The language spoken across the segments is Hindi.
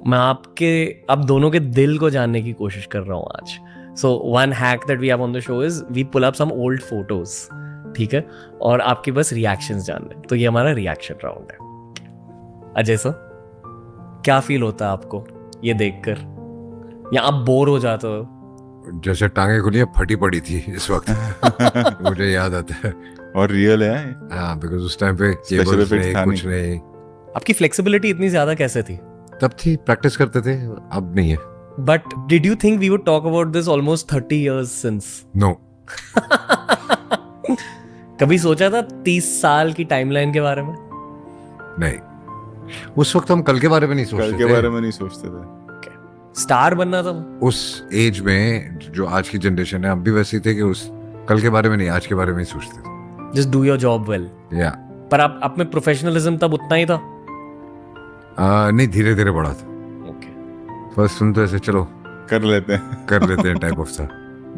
मैं आपके आप दोनों के दिल को जानने की कोशिश कर रहा हूँ आज. So one hack that we have on the show is we pull up some old photos, ठीक है, और आपके बस रिएक्शंस जानने. तो ये हमारा रिएक्शन राउंड है. अजय सर, क्या फील होता है आपको ये देखकर, या आप बोर हो जाते हो? जैसे टांगे खुली फटी पड़ी थी इस वक्त. मुझे याद आता है. और रियल है. हाँ, बिकॉज उस टाइम पे Special effects नहीं, था कुछ नहीं. आपकी फ्लेक्सिबिलिटी इतनी ज्यादा कैसे थी? तब थी, प्रैक्टिस करते थे, अब नहीं है. But did you think we would talk about this almost 30 years since? No. कभी सोचा था 30 साल की टाइमलाइन के बारे में? नहीं, उस वक्त हम कल के बारे में नहीं सोचते कल के बारे में नहीं सोचते थे. स्टार बनना था उस एज में. जो आज की जनरेशन है, हम भी वैसे थे कि उस कल के बारे में नहीं, आज के बारे में ही सोचते थे. Just do your job well. या पर आप में प्रोफेशनलिज्म तब उतना ही था? नहीं, धीरे धीरे बढ़ा था. ओके, फर्स्ट सुन तो ऐसे चलो कर लेते हैं टाइप ऑफ था.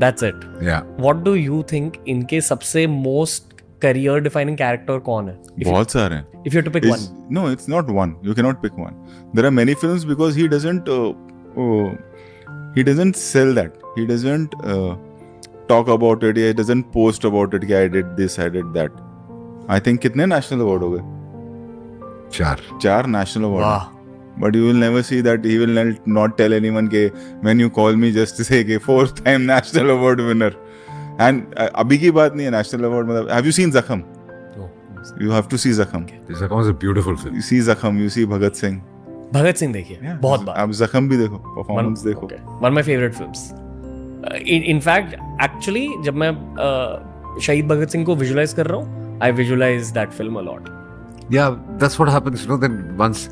That's it. या व्हाट डू यू थिंक इनके सबसे मोस्ट career defining character कौन है? बहुत सारे हैं. If you had to pick one. No, it's not one. You cannot pick one. There are many films because he doesn't sell that. He doesn't talk about it. He doesn't post about it. I did this, I did that. I think कितने national award हो गए? 4 national award. वाह. But you will never see that. He will not tell anyone के when you call me just to say के 4th time national award winner. And अभी की बात नहीं है national award मतलब. Have you seen Zakham? No. You have to see Zakham. Zakham is a beautiful film. You see Zakham, you see Bhagat Singh. Bhagat Singh देखिए बहुत बार. आप जख्म भी देखो, परफॉर्मेंस देखो. One of my favorite films. In fact, actually, जब मैं शहीद भगत सिंह को विजुलाइज कर रहा हूँ, I visualize that film a lot. Yeah, that's what happens, you know. Then once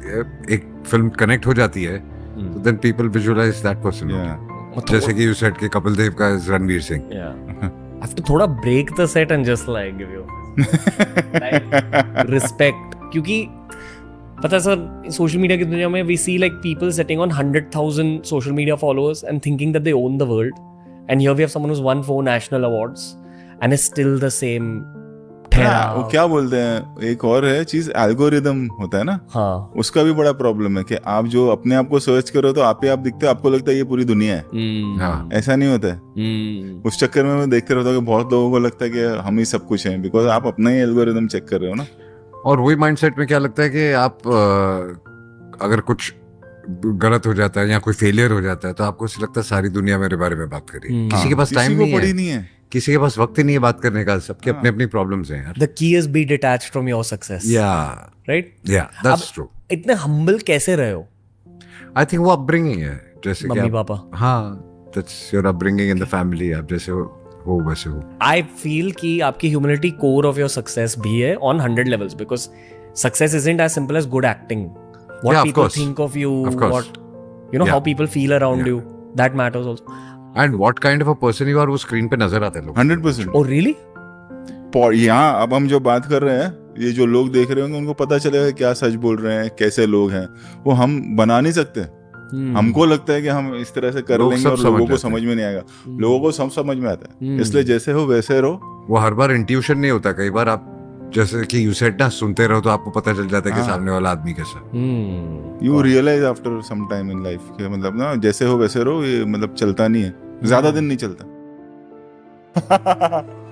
एक film connect हो जाती है, so then people visualize that person. Yeah. जैसे कि you said कि कपिल देव का is Ranveer Singh. Yeah. I have to थोड़ा break the set and just like give you like, respect. क्योंकि पता है सर, सोशल मीडिया की दुनिया में we see like people setting on 100,000 social media followers and thinking that they own the world, and here we have someone who's won 4 national awards and is still the same. वो क्या बोलते हैं, एक और है चीज, एल्गोरिदम होता है ना. हाँ. उसका भी बड़ा प्रॉब्लम है कि आप जो अपने आप को सर्च करो तो आप ही आप दिखते हो, आपको लगता है ये पूरी दुनिया है. हाँ. ऐसा नहीं होता है. उस चक्कर में मैं देखते रहता हूँ कि बहुत लोगों को लगता है कि हम ही सब कुछ हैं, बिकॉज आप अपना ही एल्गोरिदम चेक कर रहे हो ना. और वही माइंडसेट में क्या लगता है कि आप अगर कुछ गलत हो जाता है या कोई फेलियर हो जाता है तो आपको ऐसा लगता है सारी दुनिया मेरे बारे में बात कर रही है. किसी के पास टाइम नहीं है, किसी के पास वक्त ही नहीं है बात करने का. सबके अपने अपनी प्रॉब्लम्स हैं यार. The key is be detached from your success. Yeah. Right? Yeah, that's true. इतने humble कैसे रहे हो? I think वो upbringing है. जैसे मम्मी पापा. हाँ, that's your upbringing in the family. आप जैसे हो वैसे हो. I feel कि आपकी humility core of your success भी है on 100 levels, because success isn't as simple as good acting. What Yeah, of people course. think of you, Of course. what you know, Yeah. how people feel around Yeah. you, that matters also. And what kind of a person you are वो स्क्रीन पे नजर आते हैं लोग. 100%. Oh really? यहाँ अब हम जो बात कर रहे हैं, ये जो लोग देख रहे होंगे उनको पता चलेगा क्या सच बोल रहे हैं, कैसे लोग हैं. वो हम बना नहीं सकते. हमको लगता है कि हम इस तरह से कर लेंगे और लोगों को समझ में नहीं आएगा. लोगों को सब समझ में आता है. इसलिए जैसे हो वैसे रहो. वो हर बार इंट्यूशन नहीं होता. कई बार आप जैसे कि यू सेड ना, सुनते रहो तो आपको पता चल जाता है कि सामने वाला आदमी कैसा. You realise after some time in life कि मतलब ना, जैसे हो वैसे रहो. ये मतलब चलता नहीं है, ज्यादा दिन नहीं चलता.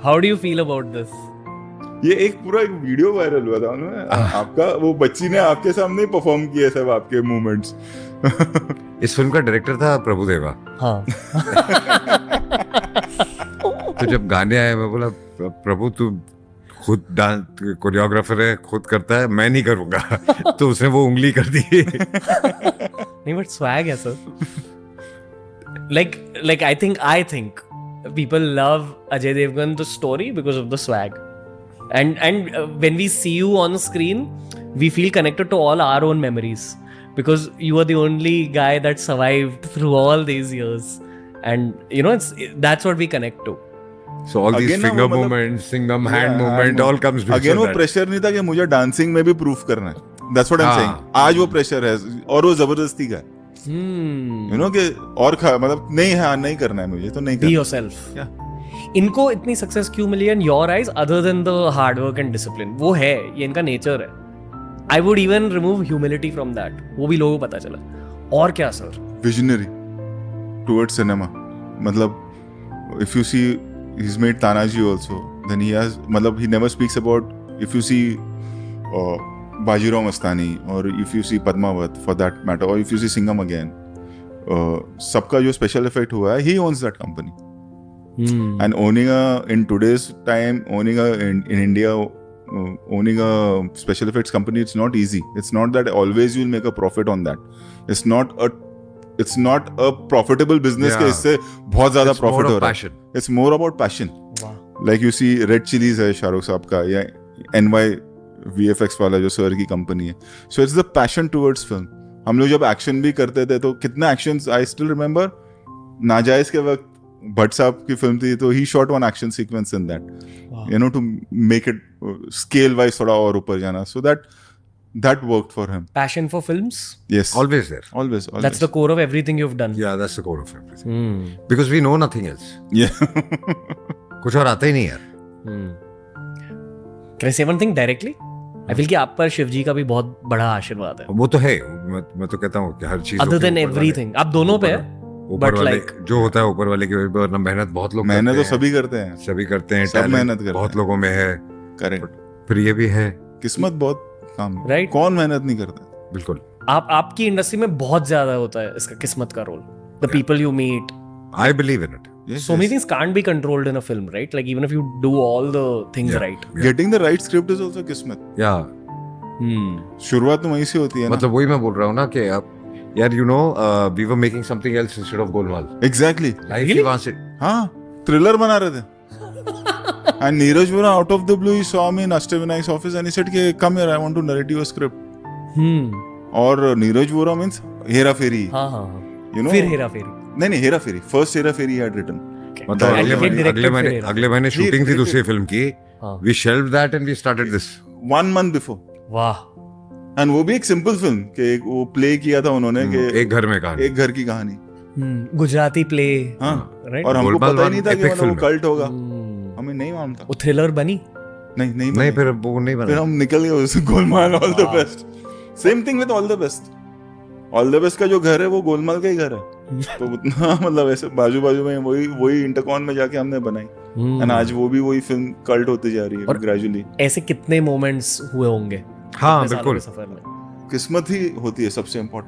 How do you feel about this? ये एक पूरा एक वीडियो वायरल हुआ था उन्होंने आपका, वो बच्ची ने आपके सामने परफॉर्म किया सब आपके मूवमेंट्स. इस फिल्म का डायरेक्टर था प्रभुदेवा. हाँ. तो जब गाने आए मैं बोला प्रभु तू खुद डांस कोरियोग्राफर है, खुद करता है, मैं नहीं करूंगा. तो उसने वो उंगली कर दी. नहीं, but swag है sir. Like I think people love Ajay Devgan the story because of the swag, and when we see you on screen we feel connected to all our own memories because you are the only guy that survived through all these years, and you know that's what we connect to. So all these finger movements, singham hand movement all comes because again वो प्रेशर नहीं था कि मुझे डांसिंग में भी प्रूफ करना है. That's what I'm saying. आज वो प्रेशर है और वो जबरदस्ती का है. You know कि और मतलब नहीं करना है मुझे तो नहीं करना. Be yourself. इनको इतनी सक्सेस क्यों मिली in your eyes other than the hard work and discipline? वो है, ये इनका नेचर है. I would even remove humility from that. वो भी लोगों को पता चला. और क्या सर? Visionary towards cinema. मतलब if you see he's made Tanaji also, then he has, मतलब he never speaks about, if you see Bajirao Mastani or if you see Padmavat for that matter, or if you see Singham again, सबका जो special effect हुआ है, he owns that company. And owning in today's time, owning in India, owning a special effects company, it's not easy. It's not that always you'll make a profit on that. It's not a profitable business के इससे बहुत ज़्यादा profit हो रहा है. It's more about passion. Like you see Red Chillies है शाहरुख साहब का, या NY VFX वाला जो सर की कंपनी है. So it's the passion towards film. हम लोग जब एक्शन भी करते थे तो कितना एक्शंस, I still remember नाजायज के वक्त भट्ट साहब की फिल्म थी तो he shot one action sequence in that, you know, to make it scale wise थोड़ा और ऊपर जाना, सो that worked for him. Passion for films? Yes. Always there. Always. That's the core of everything you've done. Yeah, that's the core of everything. Because we know nothing else. Yeah. कुछ और आता ही नहीं यार. Can I say one thing directly? I feel कि आप पर शिव जी का भी बहुत बड़ा आशीर्वाद है. वो तो है, मैं तो कहता हूँ कि हर चीज. Other than everything, आप दोनों पे है. ऊपर वाले जो होता है ऊपर वाले की वजह पर मेहनत बहुत लोग मेहनत तो सभी करते हैं, सब मेहनत करते हैं, बहुत लोगों में है. करेक्ट. फिर ये भी है किस्मत बहुत काम, राइट? कौन मेहनत नहीं करता? बिल्कुल. आपकी इंडस्ट्री में बहुत ज्यादा होता है इसका किस्मत का role. The people you meet. I believe in it. So many things can't be controlled in a film, right? Like even if you do all the things right. Getting the right script is also किस्मत. Yeah. शुरुआत तो वहीं से होती है ना. मतलब वही मैं बोल रहा हूँ ना कि आप यार, you know, we were making something else instead of Golmaal. Exactly. Really? हाँ, thriller बना रहे थे. And Neeraj Vora, out of the blue, he saw me in Ashtavinay's office and he said, "Come here, I want to narrate you a script." और Neeraj Vora means हेरा फेरी. हाँ. You know? फिर हेरा फेरी. नहीं हेरा फेरी. First Hera Pheri he had written. मतलब अगले महीने शूटिंग थी दूसरी फिल्म की. We shelved that and we started this 1 month before. वाह. एंड वो भी एक सिंपल फिल्म के वो प्ले किया था उन्होंने कि एक घर में कहानी, एक घर की कहानी. गुजराती प्ले. हाँ. राइट. और हमको पता ही नहीं था कि वो कल्ट होगा. हमें नहीं मालूम था. वो थ्रिलर बनी नहीं फिर वो नहीं बना. फिर हम निकल गए उससे. Golmaal, all the best. Same thing with all the best. All the best का जो घर है वो गोलमाल का ही घर है. तो उतना मतलब ऐसे बाजू में वही इंटरकॉन में जाके हमने बनाई. एंड आज वो भी वही फिल्म कल्ट होती जा रही है ग्रेजुअली. ऐसे कितने मोमेंट्स हुए होंगे? हाँ बिल्कुल. सफर में किस्मत ही होती है सबसे इम्पोर्टेंट.